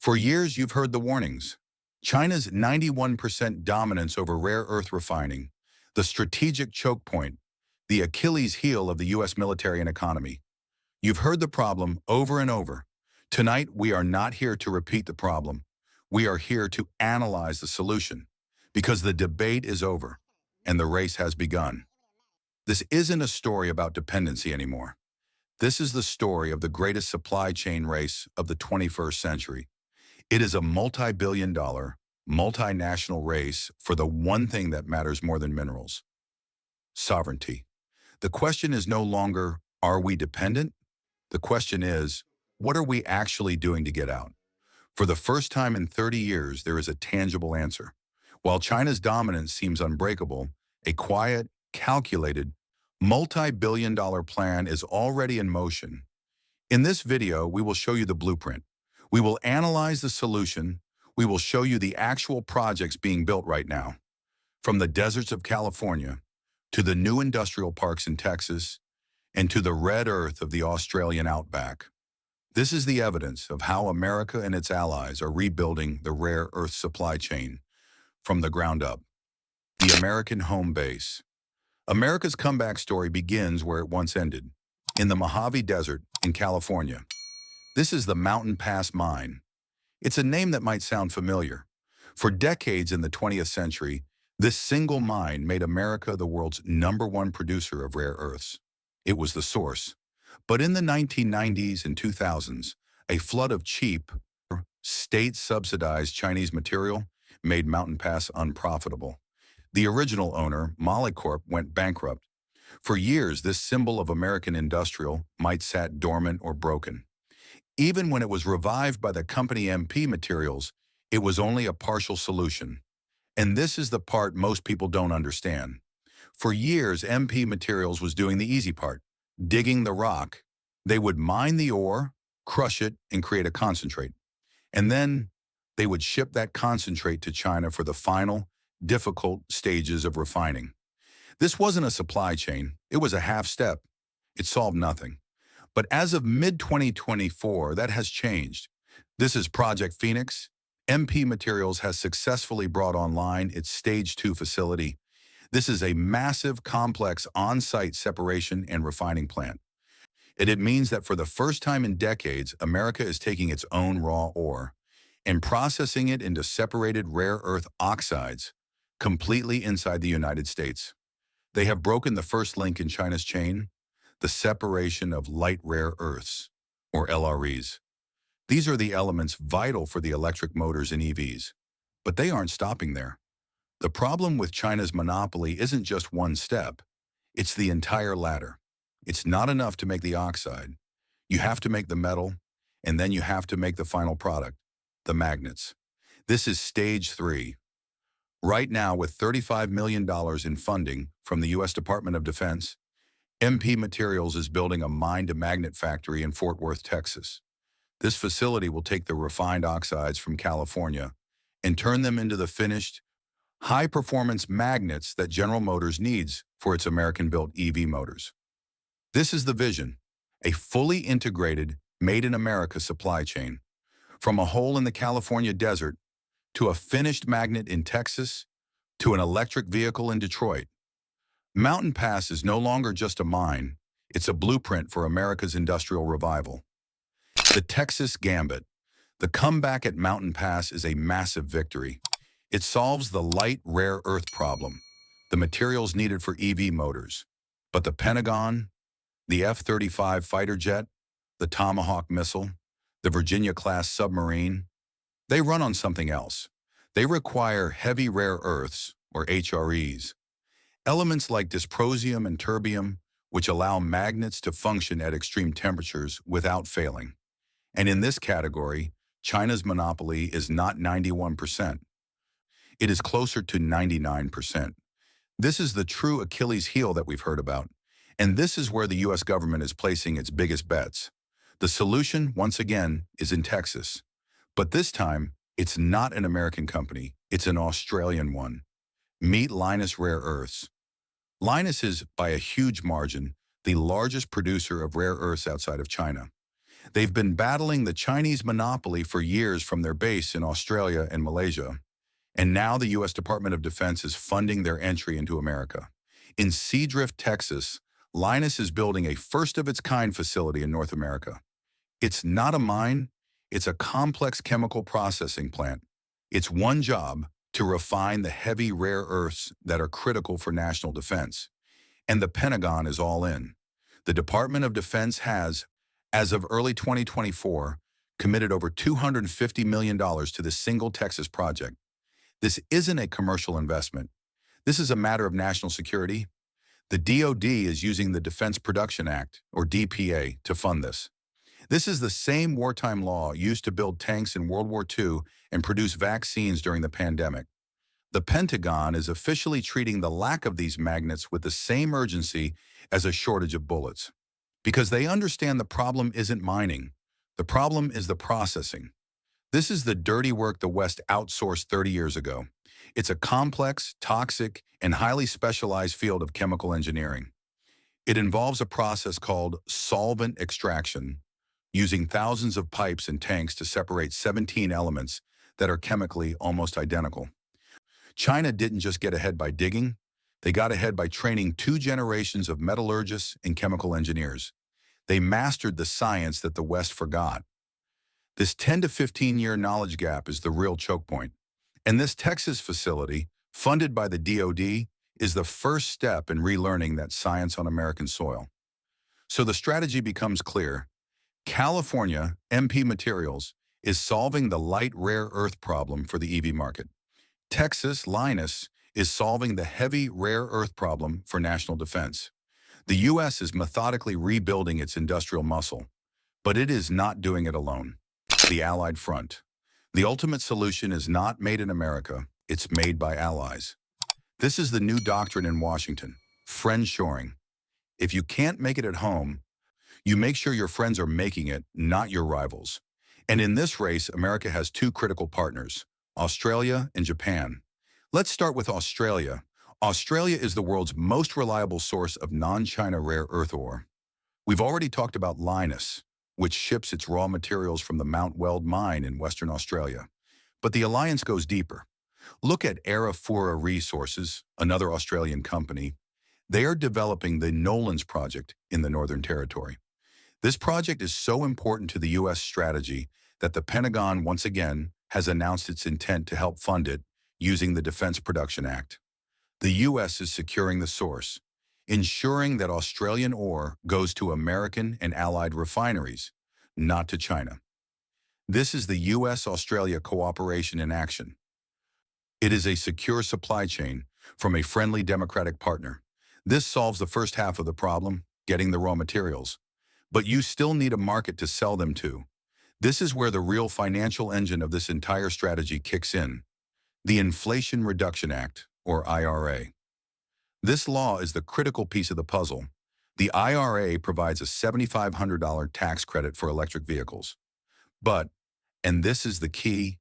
For years, you've heard the warnings. China's 91% dominance over rare earth refining, the strategic choke point, the Achilles heel of the U.S. military and economy. You've heard the problem over and over. Tonight, we are not here to repeat the problem. We are here to analyze the solution, because the debate is over and the race has begun. This isn't a story about dependency anymore. This is the story of the greatest supply chain race of the 21st century. It is a multi-billion dollar, multinational race for the one thing that matters more than minerals: sovereignty. The question is no longer, are we dependent? The question is, what are we actually doing to get out? For the first time in 30 years, there is a tangible answer. While China's dominance seems unbreakable, a quiet, calculated, multi-billion dollar plan is already in motion. In this video, we will show you the blueprint. We will analyze the solution. We will show you the actual projects being built right now. From the deserts of California, to the new industrial parks in Texas, and to the red earth of the Australian outback. This is the evidence of how America and its allies are rebuilding the rare earth supply chain from the ground up. The American home base. America's comeback story begins where it once ended, in the Mojave Desert in California. This is the Mountain Pass Mine. It's a name that might sound familiar. For decades in the 20th century, this single mine made America the world's #1 producer of rare earths. It was the source. But in the 1990s and 2000s, a flood of cheap, state-subsidized Chinese material made Mountain Pass unprofitable. The original owner, Molycorp, went bankrupt. For years, this symbol of American industrial might sat dormant or broken. Even when it was revived by the company MP Materials, it was only a partial solution. And this is the part most people don't understand. For years, MP Materials was doing the easy part, digging the rock. They would mine the ore, crush it, and create a concentrate. And then they would ship that concentrate to China for the final, difficult stages of refining. This wasn't a supply chain. It was a half step. It solved nothing. But as of mid-2024, that has changed. This is Project Phoenix. MP Materials has successfully brought online its Stage 2 facility. This is a massive, complex on-site separation and refining plant. It means that for the first time in decades, America is taking its own raw ore and processing it into separated rare earth oxides completely inside the United States. They have broken the first link in China's chain, the separation of light rare earths, or LREs. These are the elements vital for the electric motors in EVs. But they aren't stopping there. The problem with China's monopoly isn't just one step. It's the entire ladder. It's not enough to make the oxide. You have to make the metal, and then you have to make the final product, the magnets. This is Stage 3. Right now, with $35 million in funding from the U.S. Department of Defense, MP Materials is building a mine-to-magnet factory in Fort Worth, Texas. This facility will take the refined oxides from California and turn them into the finished, high-performance magnets that General Motors needs for its American-built EV motors. This is the vision, a fully integrated, made-in-America supply chain. From a hole in the California desert, to a finished magnet in Texas, to an electric vehicle in Detroit. Mountain Pass is no longer just a mine, it's a blueprint for America's industrial revival. The Texas Gambit. The comeback at Mountain Pass is a massive victory. It solves the light rare earth problem, the materials needed for EV motors. But the Pentagon, the F-35 fighter jet, the Tomahawk missile, the Virginia-class submarine, they run on something else. They require heavy rare earths, or HREs, elements like dysprosium and terbium, which allow magnets to function at extreme temperatures without failing. And in this category, China's monopoly is not 91%. It is closer to 99%. This is the true Achilles heel that we've heard about. And this is where the U.S. government is placing its biggest bets. The solution, once again, is in Texas. But this time, it's not an American company, it's an Australian one. Meet Lynas Rare Earths. Lynas is, by a huge margin, the largest producer of rare earths outside of China. They've been battling the Chinese monopoly for years from their base in Australia and Malaysia, and now the U.S. Department of Defense is funding their entry into America. In Seadrift, Texas, Lynas is building a first-of-its-kind facility in North America. It's not a mine, it's a complex chemical processing plant. It's one job to refine the heavy rare earths that are critical for national defense. And the Pentagon is all in. The Department of Defense has, as of early 2024, committed over $250 million to this single Texas project. This isn't a commercial investment. This is a matter of national security. The DoD is using the Defense Production Act, or DPA, to fund this. This is the same wartime law used to build tanks in World War II and produce vaccines during the pandemic. The Pentagon is officially treating the lack of these magnets with the same urgency as a shortage of bullets. Because they understand the problem isn't mining. The problem is the processing. This is the dirty work the West outsourced 30 years ago. It's a complex, toxic, and highly specialized field of chemical engineering. It involves a process called solvent extraction, using thousands of pipes and tanks to separate 17 elements that are chemically almost identical. China didn't just get ahead by digging, they got ahead by training 2 generations of metallurgists and chemical engineers. They mastered the science that the West forgot. This 10 to 15-year knowledge gap is the real choke point. And this Texas facility, funded by the DoD, is the first step in relearning that science on American soil. So the strategy becomes clear. California, MP Materials, is solving the light rare earth problem for the EV market. Texas, Lynas, is solving the heavy rare earth problem for national defense. The U.S. is methodically rebuilding its industrial muscle, but it is not doing it alone. The Allied front. The ultimate solution is not made in America, it's made by allies. This is the new doctrine in Washington, friendshoring. If you can't make it at home, you make sure your friends are making it, not your rivals. And in this race, America has 2 critical partners, Australia and Japan. Let's start with Australia. Australia is the world's most reliable source of non-China rare earth ore. We've already talked about Lynas, which ships its raw materials from the Mount Weld mine in Western Australia. But the alliance goes deeper. Look at Arafura Resources, another Australian company. They are developing the Nolans Project in the Northern Territory. This project is so important to the U.S. strategy that the Pentagon once again has announced its intent to help fund it using the Defense Production Act. The U.S. is securing the source, ensuring that Australian ore goes to American and allied refineries, not to China. This is the U.S.-Australia cooperation in action. It is a secure supply chain from a friendly democratic partner. This solves the first half of the problem, getting the raw materials. But you still need a market to sell them to. This is where the real financial engine of this entire strategy kicks in. The Inflation Reduction Act, or IRA. This law is the critical piece of the puzzle. The IRA provides a $7,500 tax credit for electric vehicles. But, and this is the key,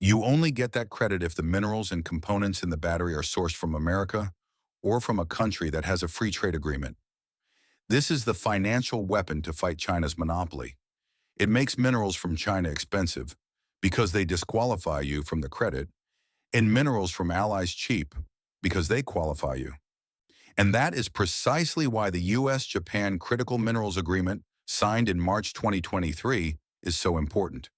you only get that credit if the minerals and components in the battery are sourced from America or from a country that has a free trade agreement. This is the financial weapon to fight China's monopoly. It makes minerals from China expensive because they disqualify you from the credit, and minerals from allies cheap because they qualify you. And that is precisely why the U.S.-Japan Critical Minerals Agreement, signed in March 2023, is so important.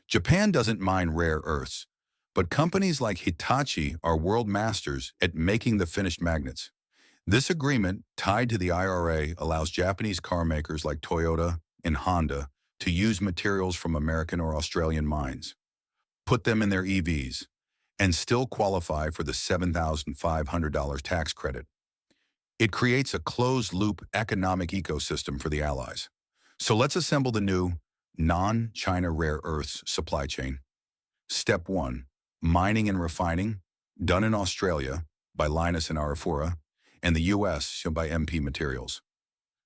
Japan doesn't mine rare earths, but companies like Hitachi are world masters at making the finished magnets. This agreement, tied to the IRA, allows Japanese car makers like Toyota and Honda to use materials from American or Australian mines, put them in their EVs, and still qualify for the $7,500 tax credit. It creates a closed-loop economic ecosystem for the allies. So let's assemble the new non-China rare earths supply chain. Step 1, mining and refining, done in Australia by Lynas and Arafura, and the U.S. by MP Materials.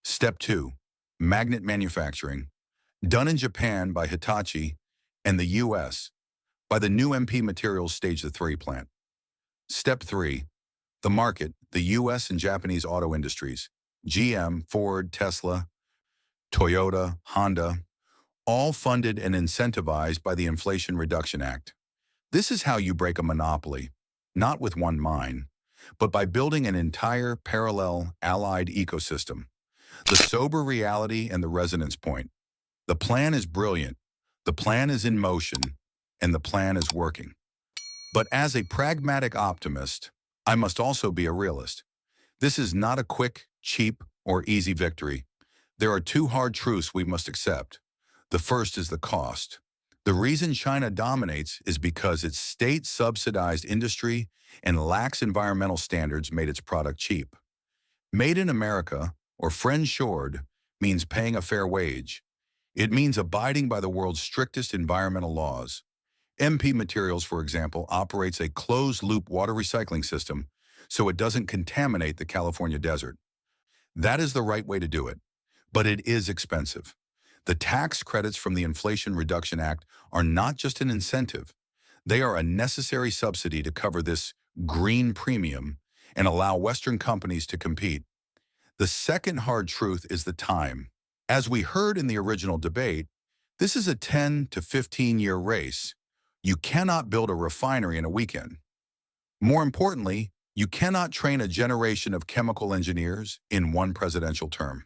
Step 2, magnet manufacturing, done in Japan by Hitachi and the U.S. by the new MP Materials Stage 3 plant. Step 3, the market, the U.S. and Japanese auto industries, GM, Ford, Tesla, Toyota, Honda, all funded and incentivized by the Inflation Reduction Act. This is how you break a monopoly, not with one mine, but by building an entire parallel allied ecosystem. The sober reality and the resonance point. The plan is brilliant, the plan is in motion, and the plan is working. But as a pragmatic optimist, I must also be a realist. This is not a quick, cheap, or easy victory. There are two hard truths we must accept. The first is the cost. The reason China dominates is because its state-subsidized industry and lax environmental standards made its product cheap. Made in America, or friend-shored, means paying a fair wage. It means abiding by the world's strictest environmental laws. MP Materials, for example, operates a closed-loop water recycling system so it doesn't contaminate the California desert. That is the right way to do it, but it is expensive. The tax credits from the Inflation Reduction Act are not just an incentive. They are a necessary subsidy to cover this green premium and allow Western companies to compete. The second hard truth is the time. As we heard in the original debate, this is a 10 to 15-year race. You cannot build a refinery in a weekend. More importantly, you cannot train a generation of chemical engineers in one presidential term.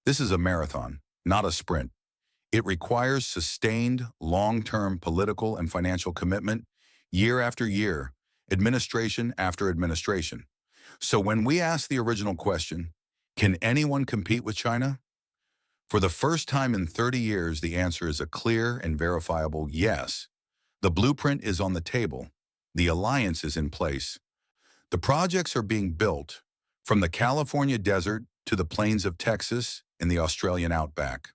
This is a marathon, not a sprint. It requires sustained, long-term political and financial commitment, year after year, administration after administration. So when we ask the original question, can anyone compete with China? For the first time in 30 years, the answer is a clear and verifiable yes. The blueprint is on the table. The alliance is in place. The projects are being built from the California desert to the plains of Texas and the Australian outback.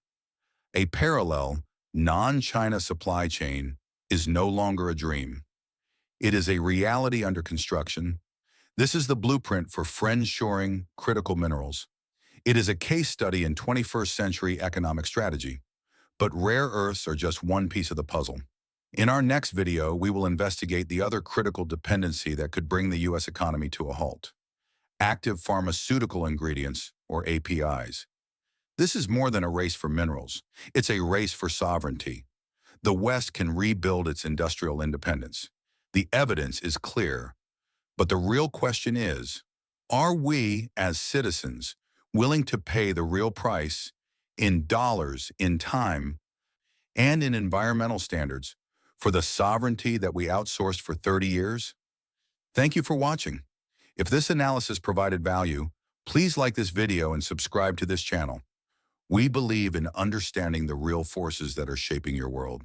A parallel, non-China supply chain is no longer a dream. It is a reality under construction. This is the blueprint for friend-shoring critical minerals. It is a case study in 21st century economic strategy. But rare earths are just one piece of the puzzle. In our next video, we will investigate the other critical dependency that could bring the U.S. economy to a halt: active pharmaceutical ingredients, or APIs. This is more than a race for minerals. It's a race for sovereignty. The West can rebuild its industrial independence. The evidence is clear. But the real question is, are we, as citizens, willing to pay the real price in dollars, in time, and in environmental standards for the sovereignty that we outsourced for 30 years? Thank you for watching. If this analysis provided value, please like this video and subscribe to this channel. We believe in understanding the real forces that are shaping your world.